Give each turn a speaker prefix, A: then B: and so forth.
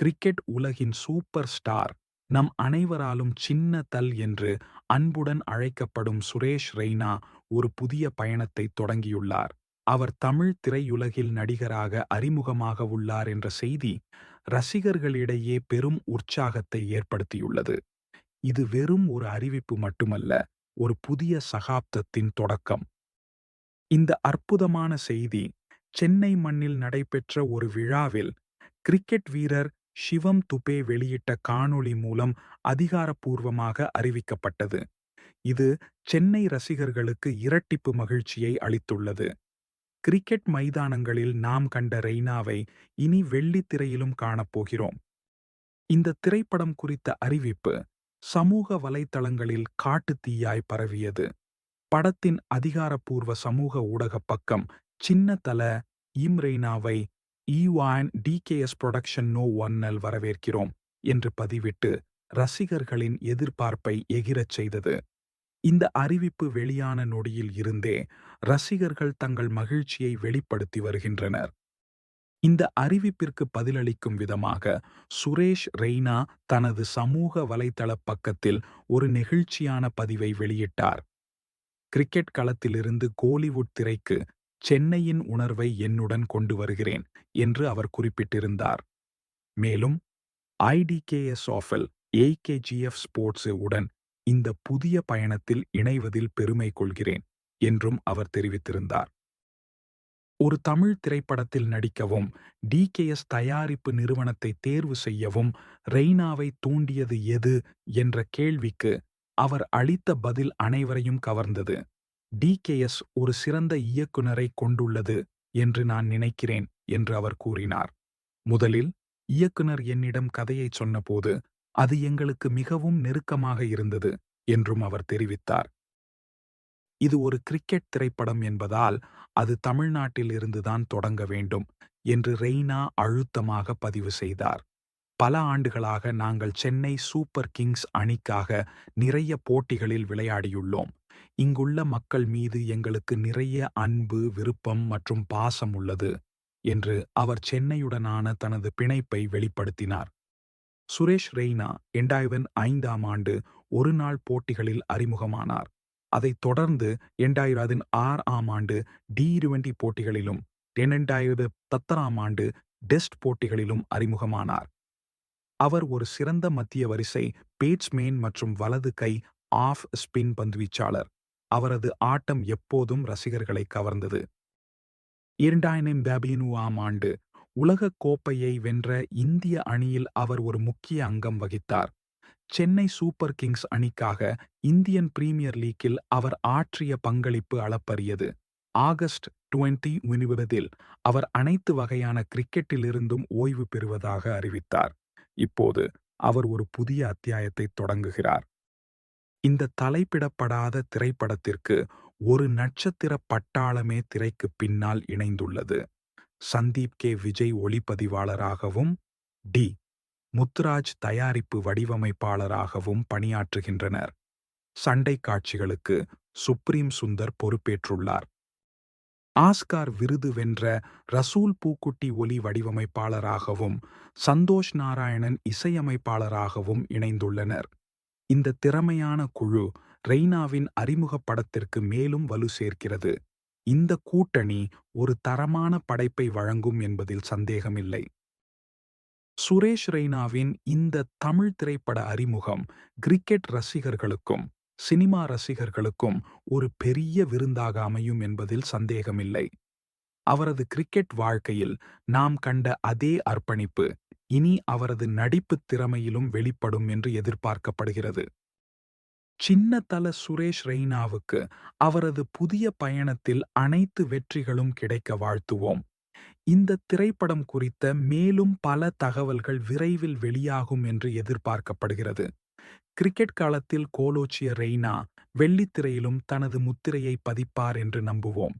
A: Cricket உலகின் super star, நம் அனைவராலும் சின்ன தல் என்று அன்புடன் அழைக்கப்படும் சுரேஷ் ரெய்னா ஒரு புதிய பயணத்தை தொடங்கியுள்ளார். அவர் தமிழ் திரையுலகில் நடிகராக அறிமுகமாக உள்ளார் என்ற செய்தி ரசிகர்களிடையே பெரும் உற்சாகத்தை ஏற்படுத்தியுள்ளது. இது வெறும் ஒரு அறிவிப்பு மட்டுமல்ல, ஒரு புதிய சகாப்தத்தின் தொடக்கம். இந்த அற்புதமான செய்தி சென்னை மண்ணில் நடைபெற்ற ஒரு விழாவில் கிரிக்கெட் வீரர் ஷிவம் துபே வெளியிட்ட காணொளி மூலம் அதிகாரப்பூர்வமாக அறிவிக்கப்பட்டது. இது சென்னை ரசிகர்களுக்கு இரட்டிப்பு மகிழ்ச்சியை அளித்துள்ளது. கிரிக்கெட் மைதானங்களில் நாம் கண்ட ரெய்னாவை இனி வெள்ளித்திரையிலும் காணப்போகிறோம். இந்த திரைப்படம் குறித்த அறிவிப்பு சமூக வலைத்தளங்களில் காட்டுத் தீயாய் பரவியது. படத்தின் அதிகாரப்பூர்வ சமூக ஊடகப் பக்கம் சின்ன தல ரெய்னாவை ஈவான் டிகேஎஸ் புரொடக்ஷன் நோ ஒன்னல் வரவேற்கிறோம் என்று பதிவிட்டு ரசிகர்களின் எதிர்பார்ப்பை எகிரச் செய்தது. இந்த அறிவிப்பு வெளியான நொடியில் இருந்தே ரசிகர்கள் தங்கள் மகிழ்ச்சியை வெளிப்படுத்தி வருகின்றனர். இந்த அறிவிப்பிற்கு பதிலளிக்கும் விதமாக சுரேஷ் ரெய்னா தனது சமூக வலைத்தள பக்கத்தில் ஒரு நெகிழ்ச்சியான பதிவை வெளியிட்டார். கிரிக்கெட் களத்திலிருந்து கோலிவுட் திரைக்கு சென்னையின் உணர்வை என்னுடன் கொண்டு வருகிறேன் என்று அவர் குறிப்பிட்டிருந்தார். மேலும் ஐடிகேஎஸ் ஆஃபில் ஏகேஜிஎஃப் ஸ்போர்ட்ஸ் உடன் இந்த புதிய பயணத்தில் இணைவதில் பெருமை கொள்கிறேன் என்றும் அவர் தெரிவித்திருந்தார். ஒரு தமிழ் திரைப்படத்தில் நடிக்கவும் டிகேஎஸ் தயாரிப்பு நிறுவனத்தை தேர்வு செய்யவும் ரெய்னாவை தூண்டியது எது என்ற கேள்விக்கு அவர் அளித்த பதில் அனைவரையும் கவர்ந்தது. டிகேஎஸ் ஒரு சிறந்த இயக்குனரை கொண்டுள்ளது என்று நான் நினைக்கிறேன் என்று அவர் கூறினார். முதலில் இயக்குனர் என்னிடம் கதையை சொன்னபோது அது எங்களுக்கு மிகவும் நெருக்கமாக இருந்தது என்றும் அவர் தெரிவித்தார். இது ஒரு கிரிக்கெட் திரைப்படம் என்பதால் அது தமிழ்நாட்டில் இருந்துதான் தொடங்க வேண்டும் என்று ரெய்னா அழுத்தமாக பதிவு செய்தார். பல ஆண்டுகளாக நாங்கள் சென்னை சூப்பர் கிங்ஸ் அணிக்காக நிறைய போட்டிகளில் விளையாடியுள்ளோம். இங்குள்ள மக்கள் மீது எங்களுக்கு நிறைய அன்பு, விருப்பம் மற்றும் பாசம் உள்ளது என்று அவர் சென்னையுடனான தனது பிணைப்பை வெளிப்படுத்தினார். சுரேஷ் ரெய்னா 2005ஆம் ஆண்டு ஒருநாள் போட்டிகளில் அறிமுகமானார். அதைத் தொடர்ந்து 2006ஆம் ஆண்டு டி20 போட்டிகளிலும் 2010ஆம் ஆண்டு டெஸ்ட் போட்டிகளிலும் அறிமுகமானார். அவர் ஒரு சிறந்த மத்திய வரிசை பேட்ஸ்மேன் மற்றும் வலது கை ஆஃப் ஸ்பின் பந்துவீச்சாளர். அவரது ஆட்டம் எப்போதும் ரசிகர்களை கவர்ந்தது. 2009ஆம் ஆண்டு உலகக் கோப்பையை வென்ற இந்திய அணியில் அவர் ஒரு முக்கிய அங்கம் வகித்தார். சென்னை சூப்பர் கிங்ஸ் அணிக்காக இந்தியன் பிரீமியர் லீக்கில் அவர் ஆற்றிய பங்களிப்பு அளப்பரியது. ஆகஸ்ட் 2020இல் அவர் அனைத்து வகையான கிரிக்கெட்டிலிருந்தும் ஓய்வு பெறுவதாக அறிவித்தார். இப்போது அவர் ஒரு புதிய அத்தியாயத்தை தொடங்குகிறார். இந்த தலைப்பிடப்படாத திரைப்படத்திற்கு ஒரு நட்சத்திர பட்டாளமே திரைக்கு பின்னால் இணைந்துள்ளது. சந்தீப் கே விஜய் ஒளிப்பதிவாளராகவும் டி. முத்துராஜ் தயாரிப்பு வடிவமைப்பாளராகவும் பணியாற்றுகின்றனர். சண்டை காட்சிகளுக்கு சுப்ரீம் சுந்தர் பொறுப்பேற்றுள்ளார். ஆஸ்கார் விருது வென்ற ரசூல் பூக்குட்டி ஒலி வடிவமைப்பாளராகவும் சந்தோஷ் நாராயணன் இசையமைப்பாளராகவும் இணைந்துள்ளனர். இந்த திறமையான குழு ரெய்னாவின் அறிமுக படத்திற்கு மேலும் வலு சேர்க்கிறது. இந்த கூட்டணி ஒரு தரமான படைப்பை வழங்கும் என்பதில் சந்தேகமில்லை. சுரேஷ் ரெய்னாவின் இந்த தமிழ் திரைப்பட அறிமுகம் கிரிக்கெட் ரசிகர்களுக்கும் சினிமா ரசிகர்களுக்கும் ஒரு பெரிய விருந்தாக அமையும் என்பதில் சந்தேகமில்லை. அவரது கிரிக்கெட் வாழ்க்கையில் நாம் கண்ட அதே அர்ப்பணிப்பு இனி அவரது நடிப்புத் திறமையிலும் வெளிப்படும் என்று எதிர்பார்க்கப்படுகிறது. சின்ன தல சுரேஷ் ரெய்னாவுக்கு அவரது புதிய பயணத்தில் அனைத்து வெற்றிகளும் கிடைக்க வாழ்த்துவோம். இந்த திரைப்படம் குறித்த மேலும் பல தகவல்கள் விரைவில் வெளியாகும் என்று எதிர்பார்க்கப்படுகிறது. கிரிக்கெட் காலத்தில் கோலோச்சிய ரெய்னா வெள்ளித்திரையிலும் தனது முத்திரையை பதிப்பார் என்று நம்புவோம்.